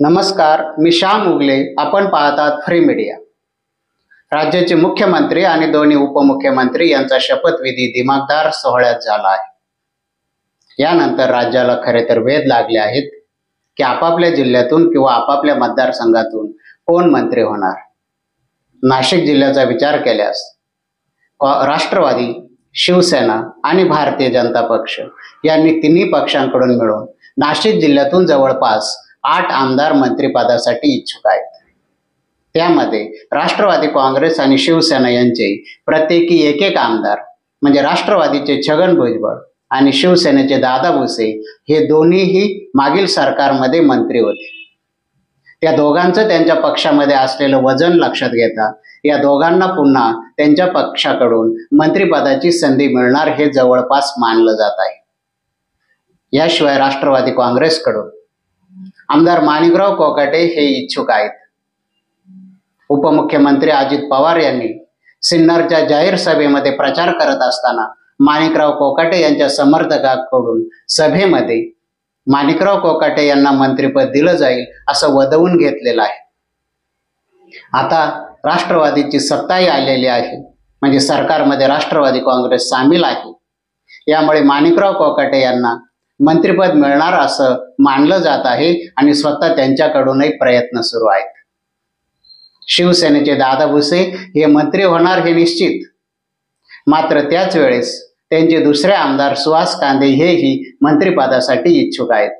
नमस्कार, मी श्याम उगले. आपण पाहतात फ्री मीडिया. राज्याचे मुख्यमंत्री आणि दोन्ही उपमुख्यमंत्री यांचा शपथविधी दिमागदार सोहळ्यात झाला आहे. यानंतर राज्याला खरे तर वेध लागले आहेत की आपापल्या जिल्ह्यातून किंवा आपापल्या मतदारसंघातून कोण मंत्री होणार. नाशिक जिल्ह्याचा विचार केल्यास राष्ट्रवादी, शिवसेना आणि भारतीय जनता पक्ष यांनी तिन्ही पक्षांकडून मिळून नाशिक जिल्ह्यातून जवळपास 8 आमदार मंत्रिपदासाठी इच्छुक आहेत. त्यामध्ये राष्ट्रवादी काँग्रेस आणि शिवसेना यांचे प्रत्येकी एक आमदार म्हणजे राष्ट्रवादीचे छगन भुजबळ आणि शिवसेनेचे दादा भुसे हे दोन्हीही मागील सरकारमध्ये मंत्री होते. त्या दोघांचं त्यांच्या पक्षामध्ये असलेलं वजन लक्षात घेता या दोघांना पुन्हा त्यांच्या पक्षाकडून मंत्रिपदाची संधी मिळणार हे जवळपास मानलं जात आहे. याशिवाय राष्ट्रवादी काँग्रेसकडून आमदार माणिकराव कोकाटे हे इच्छुक आहेत. उपमुख्यमंत्री अजित पवार यांनी सिन्नरच्या जाहीर सभेमध्ये प्रचार करत असताना माणिकराव कोकाटे यांच्या समर्थकांकडून सभेमध्ये माणिकराव कोकाटे यांना मंत्रिपद दिलं जाईल असं वदवून घेतलेलं आहे. आता राष्ट्रवादीची सत्ताही आलेली आहे, म्हणजे सरकारमध्ये राष्ट्रवादी काँग्रेस सामील आहे. यामुळे माणिकराव कोकाटे यांना मंत्रिपद मिळणार असं मानलं जात आहे आणि स्वतः त्यांच्याकडूनही प्रयत्न सुरू आहेत. शिवसेनेचे दादा भुसे हे मंत्री होणार हे निश्चित. मात्र त्याच वेळेस त्यांचे दुसरे आमदार सुहास कांदे हेही मंत्रिपदासाठी इच्छुक आहेत.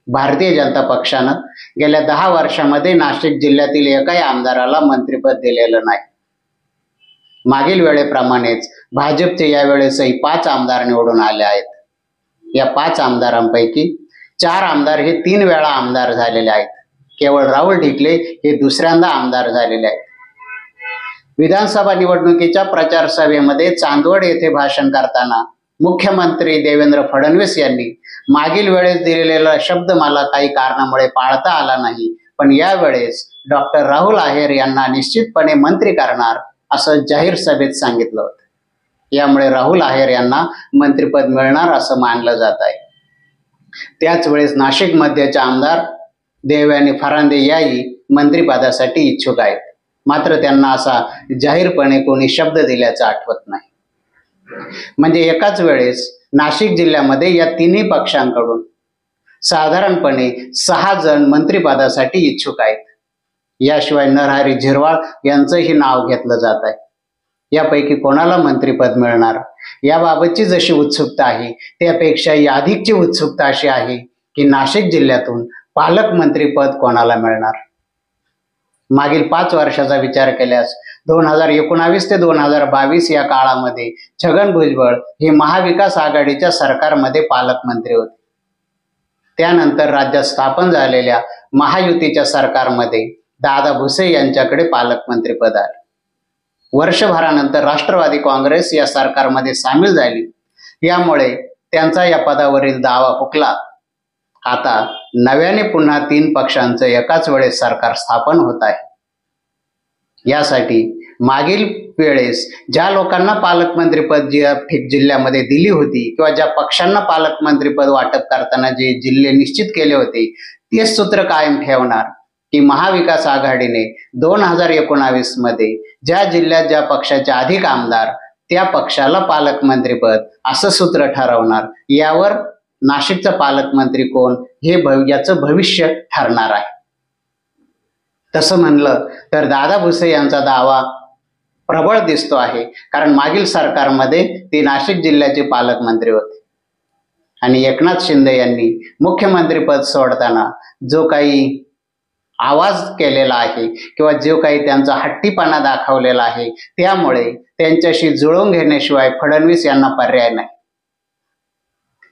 भारतीय जनता पक्षानं गेल्या 10 वर्षांमध्ये नाशिक जिल्ह्यातील एकाही आमदाराला मंत्रिपद दिलेलं नाही. मागील वेळेप्रमाणेच भाजपचे यावेळेसही 5 आमदार निवडून आले आहेत. या 5 आमदारांपैकी 4 आमदार हे 3 वेळा आमदार झालेले आहेत. केवळ राहुल ढिकले हे दुसऱ्यांदा आमदार झालेले आहेत. विधानसभा निवडणुकीच्या प्रचार सभेमध्ये चांदवड येथे भाषण करताना मुख्यमंत्री देवेंद्र फडणवीस यांनी मागील वेळेस दिलेला शब्द मला काही कारणामुळे पाळता आला नाही, पण यावेळेस डॉक्टर राहुल आहेर यांना निश्चितपणे मंत्री करणार असं जाहीर सभेत सांगितलं होतं. यामुळे राहुल आहेर यांना मंत्रिपद मिळणार असं मानलं जात आहे. त्याच वेळेस नाशिक मध्यचे आमदार देवयानी फरांदे याही मंत्रिपदासाठी इच्छुक आहेत. मात्र त्यांना असा जाहीरपणे कोणी शब्द दिल्याचं आठवत नाही. म्हणजे एकाच वेळेस नाशिक जिल्ह्यामध्ये या तिन्ही पक्षांकडून साधारणपणे 6 जण मंत्रिपदासाठी इच्छुक आहेत. याशिवाय नरहरी झिरवाळ यांचंही नाव घेतलं जात आहे. यापैकी कोणाला मंत्रिपद मिळणार याबाबतची जशी उत्सुकता आहे त्यापेक्षाही अधिकची उत्सुकता अशी आहे की नाशिक जिल्ह्यातून पालकमंत्रीपद कोणाला मिळणार. मागील 5 वर्षाचा विचार केल्यास 2019 ते 2022 या काळामध्ये छगन भुजबळ हे महाविकास आघाडीच्या सरकारमध्ये पालकमंत्री होते. त्यानंतर राज्यात स्थापन झालेल्या महायुतीच्या सरकारमध्ये दादा भुसे यांच्याकडे पालकमंत्रीपद आले. वर्षभरानंतर राष्ट्रवादी काँग्रेस या सरकारमध्ये सामील झाली. यामुळे त्यांचा या पदावरील दावा हुकला. आता नव्याने पुन्हा 3 पक्षांचं एकाच वेळेस सरकार स्थापन होत आहे. यासाठी मागील वेळेस ज्या लोकांना पालकमंत्रीपद जिल्ह्यामध्ये दिली होती किंवा ज्या पक्षांना पालकमंत्रीपद वाटप करताना जे जिल्हे निश्चित केले होते तेच सूत्र कायम ठेवणार की महाविकास आघाडीने 2019 मध्ये ज्या जिल्ह्यात ज्या पक्षाचे अधिक आमदार त्या पक्षाला पालकमंत्रीपद असं सूत्र ठरवणार. यावर नाशिकचा पालकमंत्री कोण हे याचं भविष्य ठरणार आहे. तसं म्हणलं तर दादा भुसे यांचा दावा प्रबळ दिसतो आहे, कारण मागील सरकारमध्ये ते नाशिक जिल्ह्याचे पालकमंत्री होते आणि एकनाथ शिंदे यांनी मुख्यमंत्रीपद सोडताना जो काही आवाज केलेला आहे किंवा जो काही त्यांचा हट्टीपणा दाखवलेला आहे त्यामुळे त्यांच्याशी जुळवून घेण्याशिवाय फडणवीस यांना पर्याय नाही.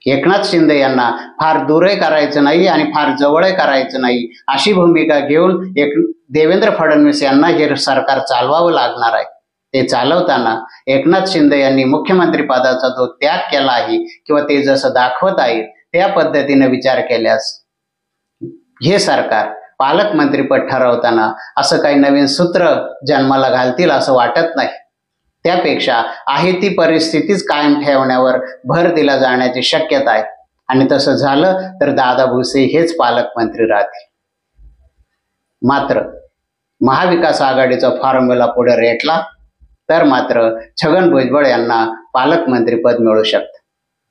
एकनाथ शिंदे यांना फार दूरही करायचं नाही आणि फार जवळही करायचं नाही अशी भूमिका घेऊन देवेंद्र फडणवीस यांना हे सरकार चालवावं लागणार आहे. ते चालवताना एकनाथ शिंदे यांनी मुख्यमंत्री पदाचा जो त्याग केला आहे किंवा ते जसं दाखवत आहे त्या पद्धतीने विचार केल्यास हे सरकार पालकमंत्रीपद ठरवताना असं काही नवीन सूत्र जन्माला घालतील असं वाटत नाही. त्यापेक्षा आहे ती परिस्थितीच कायम ठेवण्यावर भर दिला जाण्याची शक्यता आहे आणि तसं झालं तर दादा भुसे हेच पालकमंत्री राहतील. मात्र महाविकास आघाडीचा फॉर्म्युला पुढे रेटला तर मात्र छगन भुजबळ यांना पालकमंत्रीपद मिळू शकतं.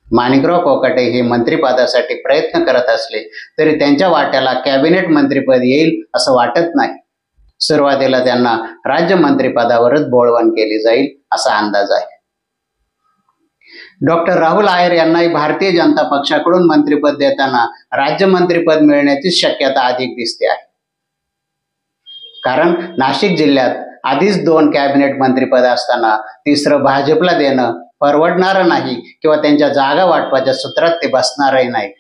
माणिकराव कोकाटे हे मंत्रिपदासाठी प्रयत्न करत असले तरी त्यांच्या वाट्याला कॅबिनेट मंत्रिपद येईल असं वाटत नाही. सुरुवातीला त्यांना राज्यमंत्रीपदावरच बोळवण केली जाईल असा अंदाज आहे. डॉक्टर राहुल आहेर यांनाही भारतीय जनता पक्षाकडून मंत्रिपद देताना राज्यमंत्रीपद मिळण्याची शक्यता अधिक दिसते आहे. कारण नाशिक जिल्ह्यात आधीच 2 कॅबिनेट मंत्रिपद असताना तिसरं भाजपला देणं परवडणारं नाही किंवा त्यांच्या जागा वाटपाच्या सूत्रात ते बसणारही नाही.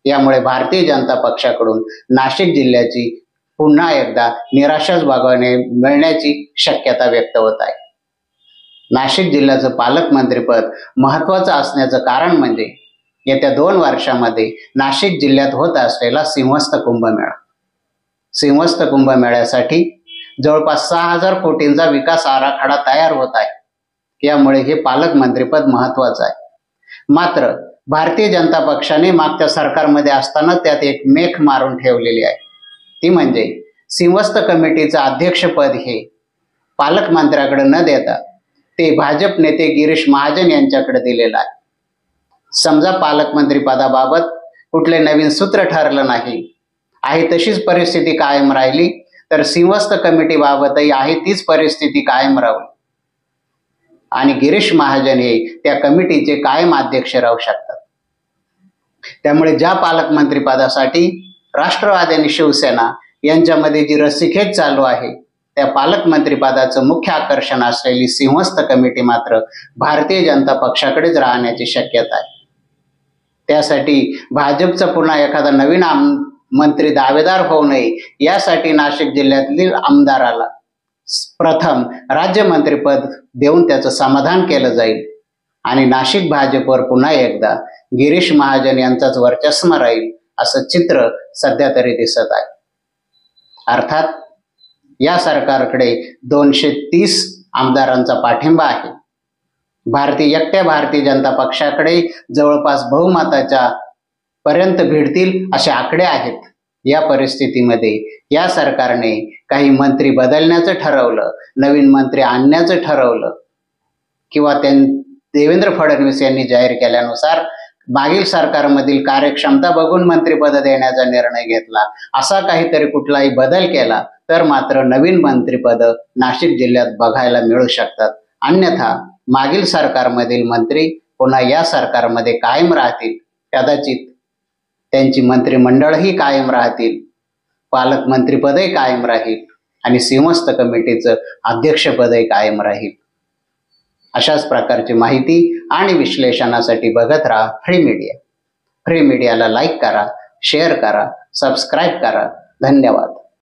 यामुळे भारतीय जनता पक्षाकडून नाशिक जिल्ह्याची पुन्हा एकदा निराशाच भागाने मिळण्याची शक्यता व्यक्त होत आहे. नाशिक जिल्ह्याचं पालकमंत्रीपद महत्त्वाचं असण्याचं कारण म्हणजे येत्या 2 वर्षामध्ये नाशिक जिल्ह्यात होत असलेला सिंहस्थ कुंभमेळा. सिंहस्थ कुंभमेळ्यासाठी जवळपास 6,000 कोटींचा विकास आराखडा तयार होत आहे. यामुळे हे पालकमंत्रीपद महत्त्वाचं आहे. मात्र भारतीय जनता पक्षाने मागच्या सरकारमध्ये असताना त्यात एक मेख मारून ठेवलेली आहे. ती म्हणजे सिंहस्थ कमिटीचं अध्यक्षपद हे पालकमंत्र्याकडे न देता ते भाजप नेते गिरीश महाजन यांच्याकडे दिलेलं आहे. समजा पालकमंत्री पदाबाबत कुठले नवीन सूत्र ठरलं नाही, आहे तशीच परिस्थिती कायम राहिली तर सिंहस्थ कमिटीबाबतही आहे तीच परिस्थिती कायम राहील आणि गिरीश महाजन हे त्या कमिटीचे कायम अध्यक्ष राहू शकतात. त्यामुळे ज्या पालकमंत्री पदासाठी राष्ट्रवादी आणि शिवसेना यांच्यामध्ये जी रस्सीखेच चालू आहे त्या पालकमंत्री पदाचं मुख्य आकर्षण असलेली सिंहस्थ कमिटी मात्र भारतीय जनता पक्षाकडेच राहण्याची शक्यता आहे. त्यासाठी भाजपचा पुन्हा एखादा नवीन मंत्री दावेदार होऊ नये यासाठी नाशिक जिल्ह्यातील आमदाराला प्रथम राज्यमंत्रीपद देऊन त्याचं समाधान केलं जाईल आणि नाशिक भाजपवर पुन्हा एकदा गिरीश महाजन यांचाच वर्चस्व राहील असं चित्र सध्या तरी दिसत आहे. अर्थात या सरकारकडे 230 आमदारांचा पाठिंबा आहे. एकट्या भारतीय जनता पक्षाकडे जवळपास बहुमताच्या पर्यंत भिडतील असे आकडे आहेत. या परिस्थितीमध्ये या सरकारने काही मंत्री बदलण्याचं ठरवलं, नवीन मंत्री आणण्याचं ठरवलं किंवा देवेंद्र फडणवीस यांनी जाहीर केल्यानुसार मागील सरकारमधील कार्यक्षमता बघून मंत्रिपद देण्याचा निर्णय घेतला, असा काहीतरी कुठलाही बदल केला तर मात्र नवीन मंत्रिपद नाशिक जिल्ह्यात बघायला मिळू शकतात. अन्यथा मागील सरकारमधील मंत्री पुन्हा या सरकारमध्ये कायम राहतील. कदाचित त्यांची मंत्रिमंडळही कायम राहतील, पालकमंत्रीपदही कायम राहील आणि सिंहस्थ कमिटीचं अध्यक्षपदही कायम राहील. अशाच प्रकारची माहिती आणि विश्लेषणासाठी बघत राहा फ्री मीडिया. फ्री मीडियाला लाईक करा, शेअर करा, सबस्क्राईब करा. धन्यवाद.